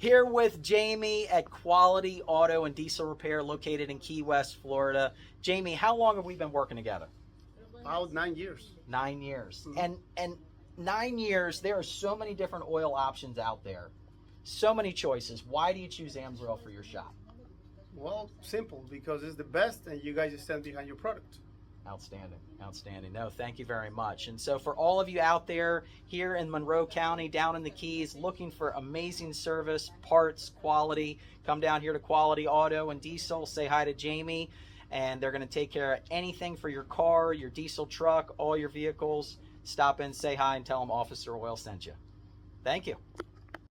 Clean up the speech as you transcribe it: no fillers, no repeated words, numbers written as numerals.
Here with Jamie at Quality Auto and Diesel Repair located in Key West, Florida. Jamie, how long have we been working together? About 9 years. 9 years. And 9 years, there are so many different oil options out there. So many choices. Why do you choose AMSOIL for your shop? Well, simple, because it's the best and you guys stand behind your product. Outstanding, outstanding. No, thank you very much. And so for all of you out there here in Monroe County, down in the Keys, looking for amazing service, parts, quality, come down here to Quality Auto and Diesel, say hi to Jamie, and they're going to take care of anything for your car, your diesel truck, all your vehicles. Stop in, say hi, and tell them Officer Oil sent you. Thank you.